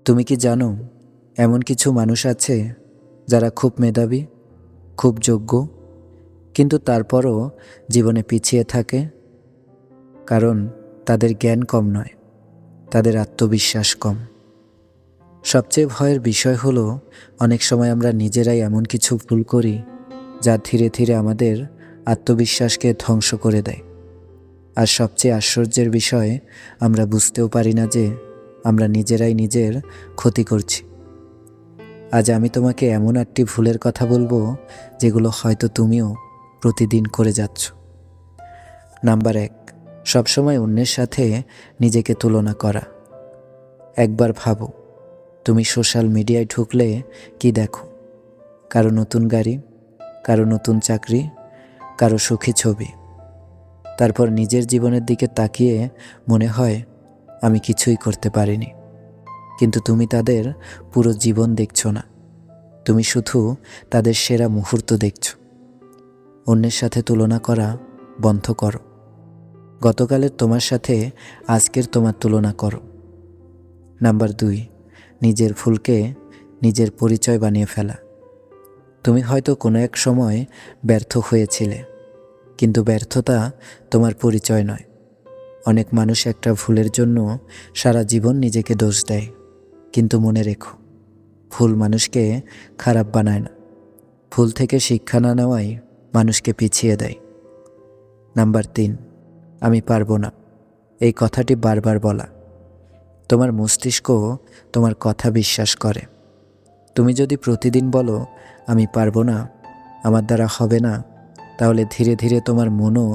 তুমি কি জানো, এমন কিছু মানুষ আছে যারা খুব মেধাবী, খুব যোগ্য, কিন্তু তারপরও জীবনে পিছিয়ে থাকে? কারণ তাদের জ্ঞান কম নয়, তাদের আত্মবিশ্বাস কম। সবচেয়ে ভয়ের বিষয় হলো, অনেক সময় আমরা নিজেরাই এমন কিছু ভুল করি যা ধীরে ধীরে আমাদের আত্মবিশ্বাসকে ধ্বংস করে দেয়। আর সবচেয়ে আশ্চর্যের বিষয়, আমরা বুঝতেও পারি না যে আমরা নিজেরাই নিজের ক্ষতি করছি। আজ আমি তোমাকে এমন 8টি ভুলের কথা বলবো যেগুলো হয়তো তুমিও প্রতিদিন করে যাচ্ছ। নাম্বার 1, সবসময় অন্যের সাথে নিজেকে তুলনা করা। একবার ভাবো, তুমি সোশ্যাল মিডিয়ায় ঢুকলে কি দেখো? কারো নতুন গাড়ি, কারো নতুন চাকরি, কারো সুখী ছবি। তারপর নিজের জীবনের দিকে তাকিয়ে মনে হয় আমি কিছুই করতে পারিনি। কিন্তু তুমি তাদের পুরো জীবন দেখছো না, তুমি শুধু তাদের সেরা মুহূর্ত দেখছো। অন্যের সাথে তুলনা করা বন্ধ করো। গতকালের তোমার সাথে আজকের তোমার তুলনা করো। নাম্বার 2, নিজের ভুলকে নিজের পরিচয় বানিয়ে ফেলা। তুমি হয়তো কোনো এক সময় ব্যর্থ হয়েছিলে, কিন্তু ব্যর্থতা তোমার পরিচয় নয়। অনেক মানুষ একটা ভুলের জন্য সারা জীবন নিজেকে দোষ দেয়, কিন্তু মনে রেখো, ভুল মানুষকে খারাপ বানায় না। ভুল থেকে শিক্ষা না নেওয়াই মানুষকে পিছিয়ে দেয়। নাম্বার 3, আমি পারবো না, এই কথাটি বারবার বলা। তোমার মস্তিষ্ক তোমার কথা বিশ্বাস করে। তুমি যদি প্রতিদিন বলো আমি পারবো না, আমার দ্বারা হবে না, তাহলে ধীরে ধীরে তোমার মনও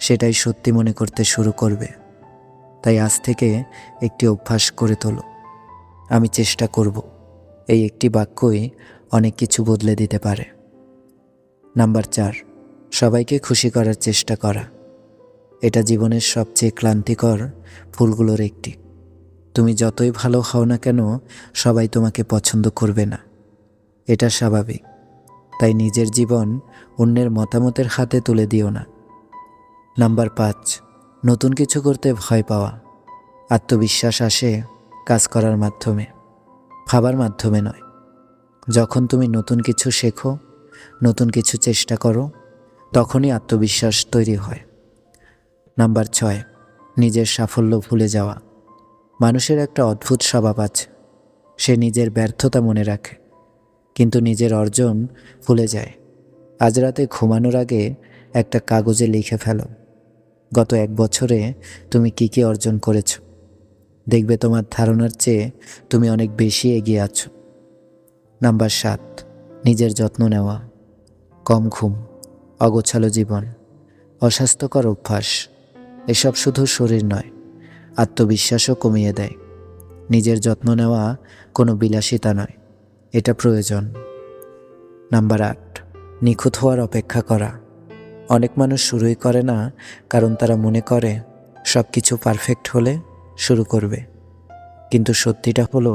সেটাই সত্যি মনে করতে শুরু করবে। তাই আজ থেকে একটি অভ্যাস করে তোলো, আমি চেষ্টা করব। এই একটি বাক্যই অনেক কিছু বদলে দিতে পারে। নাম্বার 4, সবাইকে খুশি করার চেষ্টা করা। এটা জীবনের সবচেয়ে ক্লান্তিকর ভুলগুলোর একটি। তুমি যতই ভালো হও না কেন, সবাই তোমাকে পছন্দ করবে না, এটা স্বাভাবিক। তাই নিজের জীবন অন্যের মতামতের হাতে তুলে দিও না। নাম্বার 5, নতুন কিছু করতে ভয় পাওয়া। আত্মবিশ্বাস আসে কাজ করার মাধ্যমে, ভাবার মাধ্যমে নয়। যখন তুমি নতুন কিছু শেখো, নতুন কিছু চেষ্টা করো, তখনই আত্মবিশ্বাস তৈরি হয়। নাম্বার 6, নিজের সাফল্য ভুলে যাওয়া। মানুষের একটা অদ্ভুত স্বভাব আছে, সে নিজের ব্যর্থতা মনে রাখে, কিন্তু নিজের অর্জন ভুলে যায়। আজ রাতে ঘুমানোর আগে একটা কাগজে লিখে ফেলো, গত 1 বছরে তুমি কি কি অর্জন করেছো। দেখবে তোমার ধারণার চেয়ে তুমি অনেক বেশি এগিয়ে আছো। নাম্বার 7, নিজের যত্ন নেওয়া। কম ঘুম, অগোছালো জীবন, অস্বাস্থ্যকর অভ্যাস, এসব শুধু শরীর নয়, আত্মবিশ্বাসও কমিয়ে দেয়। নিজের যত্ন নেওয়া কোনো বিলাসিতা নয়, এটা প্রয়োজন। নাম্বার 8, নিখুঁত হওয়ার অপেক্ষা করা। অনেক মানুষ শুরুই করে না, কারণ তারা মনে করে সব কিছু পারফেক্ট হলে শুরু করবে। কিন্তু সত্যিটা হলো,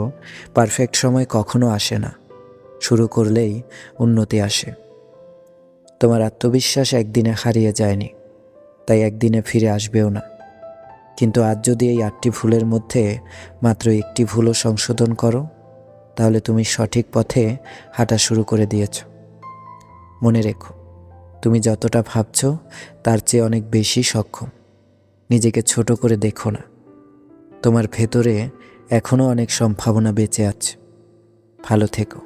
পারফেক্ট সময় কখনো আসে না, শুরু করলেই উন্নতি আসে। তোমার আত্মবিশ্বাস একদিনে হারিয়ে যায়নি, তাই একদিনে ফিরে আসবেও না। কিন্তু আজ যদি এই 8টি ভুলের মধ্যে মাত্র একটি ভুলও সংশোধন করো, তাহলে তুমি সঠিক পথে হাঁটা শুরু করে দিয়েছ। মনে রেখো, তুমি যতটা ভাবছ তার চেয়ে অনেক বেশি সক্ষম। নিজেকে ছোট করে দেখো না, তোমার ভেতরে এখনও অনেক সম্ভাবনা বেঁচে আছে। ভালো থেকো।